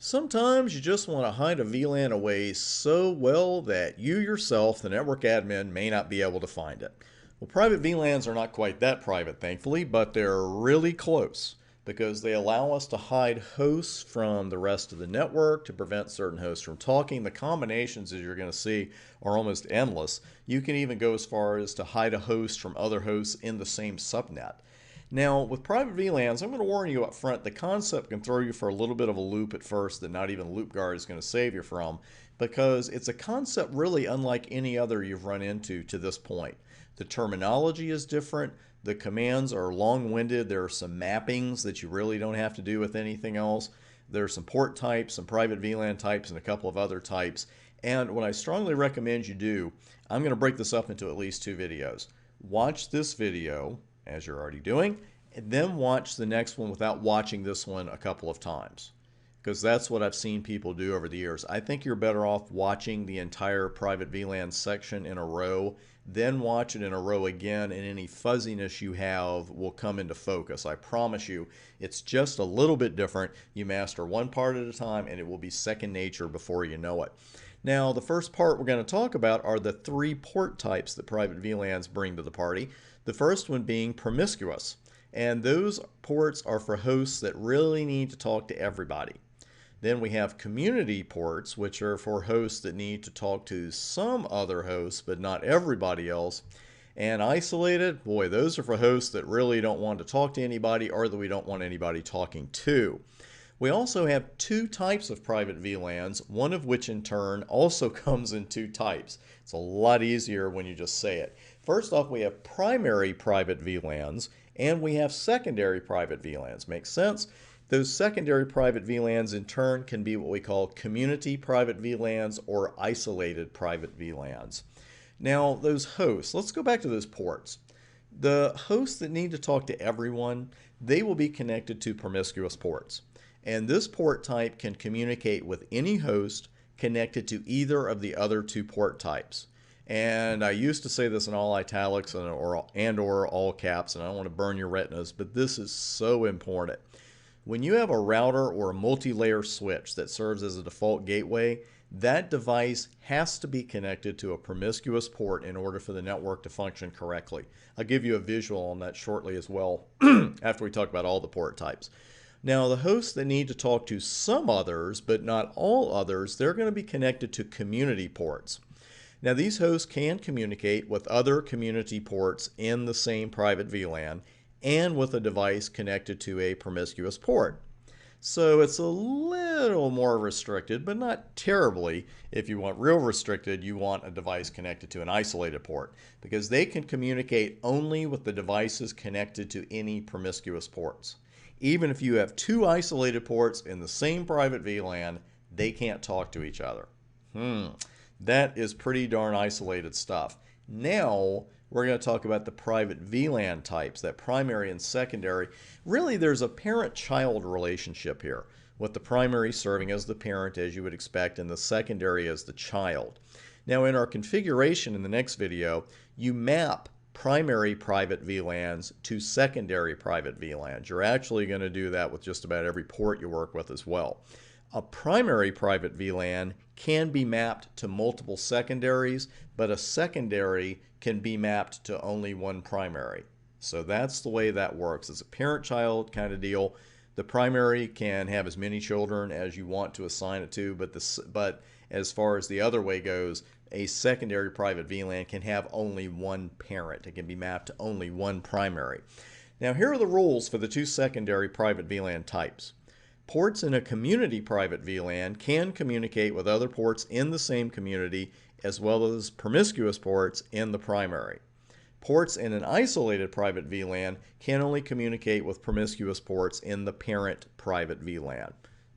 Sometimes you just want to hide a VLAN away so well that you yourself, the network admin, may not be able to find it. Well, private VLANs are not quite that private, thankfully, but they're really close because they allow us to hide hosts from the rest of the network to prevent certain hosts from talking. The combinations, as you're going to see, are almost endless. You can even go as far as to hide a host from other hosts in the same subnet. Now, with private VLANs, I'm going to warn you up front, the concept can throw you for a little bit of a loop at first that not even LoopGuard is going to save you from, because it's a concept really unlike any other you've run into to this point. The terminology is different. The commands are long-winded. There are some mappings that you really don't have to do with anything else. There are some port types, some private VLAN types, and a couple of other types. And what I strongly recommend you do, I'm going to break this up into at least 2 videos. Watch this video, as you're already doing, and then watch the next one without watching this one a couple of times, because that's what I've seen people do over the years. I think you're better off watching the entire private VLAN section in a row, then watch it in a row again, and any fuzziness you have will come into focus. I promise you, it's just a little bit different. You master one part at a time, and it will be second nature before you know it. Now, the first part we're going to talk about are the 3 port types that private VLANs bring to the party. The first one being promiscuous. And those ports are for hosts that really need to talk to everybody. Then we have community ports, which are for hosts that need to talk to some other hosts, but not everybody else. And isolated, boy, those are for hosts that really don't want to talk to anybody or that we don't want anybody talking to. We also have 2 types of private VLANs, one of which in turn also comes in 2 types. It's a lot easier when you just say it. First off, we have primary private VLANs and we have secondary private VLANs. Makes sense? Those secondary private VLANs in turn can be what we call community private VLANs or isolated private VLANs. Now, those hosts, let's go back to those ports. The hosts that need to talk to everyone, they will be connected to promiscuous ports. And this port type can communicate with any host connected to either of the other 2 port types. And I used to say this in all italics and/or all caps, and I don't want to burn your retinas, but this is so important. When you have a router or a multi-layer switch that serves as a default gateway, that device has to be connected to a promiscuous port in order for the network to function correctly. I'll give you a visual on that shortly as well after we talk about all the port types. Now, the hosts that need to talk to some others, but not all others, they're going to be connected to community ports. Now, these hosts can communicate with other community ports in the same private VLAN and with a device connected to a promiscuous port. So it's a little more restricted, but not terribly. If you want real restricted, you want a device connected to an isolated port, because they can communicate only with the devices connected to any promiscuous ports. Even if you have 2 isolated ports in the same private VLAN, they can't talk to each other. That is pretty darn isolated stuff. Now, we're going to talk about the private VLAN types, that primary and secondary. Really, there's a parent-child relationship here, with the primary serving as the parent, as you would expect, and the secondary as the child. Now, in our configuration in the next video, you map primary private VLANs to secondary private VLANs. You're actually going to do that with just about every port you work with as well. A primary private VLAN can be mapped to multiple secondaries, but a secondary can be mapped to only one primary. So that's the way that works. It's a parent-child kind of deal. The primary can have as many children as you want to assign it to, but as far as the other way goes, a secondary private VLAN can have only one parent. It can be mapped to only one primary. Now, here are the rules for the 2 secondary private VLAN types. Ports in a community private VLAN can communicate with other ports in the same community, as well as promiscuous ports in the primary. Ports in an isolated private VLAN can only communicate with promiscuous ports in the parent private VLAN.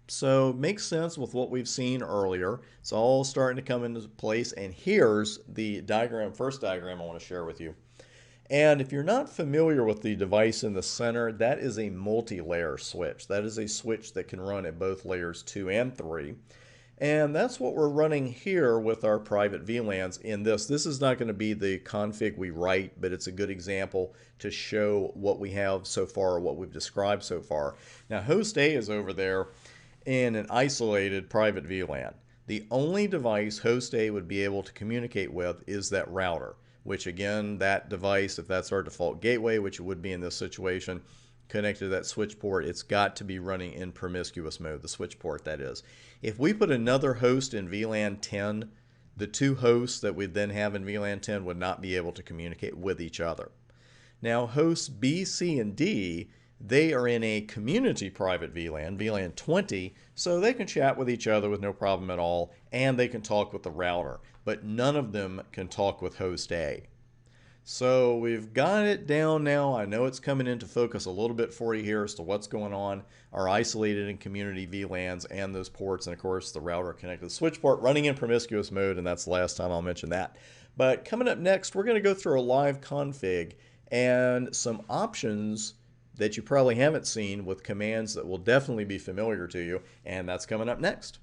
So it makes sense with what we've seen earlier. It's all starting to come into place, and here's the first diagram I want to share with you. And if you're not familiar with the device in the center, that is a multi-layer switch. That is a switch that can run at both layers 2 and 3. And that's what we're running here with our private VLANs in this. This is not going to be the config we write, but it's a good example to show what we have so far, what we've described so far. Now, host A is over there, in an isolated private VLAN. The only device host A would be able to communicate with is that router, which again, that device, if that's our default gateway, which it would be in this situation, connected to that switch port, it's got to be running in promiscuous mode, the switch port that is. If we put another host in VLAN 10, the two hosts that we then have in VLAN 10 would not be able to communicate with each other. Now hosts B, C, and D, they are in a community private VLAN, VLAN 20, so they can chat with each other with no problem at all, and they can talk with the router, but none of them can talk with host A. So we've got it down now. I know it's coming into focus a little bit for you here as to what's going on. Our isolated and community VLANs and those ports, and of course the router connected to the switch port running in promiscuous mode, and that's the last time I'll mention that. But coming up next, we're going to go through a live config and some options that you probably haven't seen with commands that will definitely be familiar to you, and that's coming up next.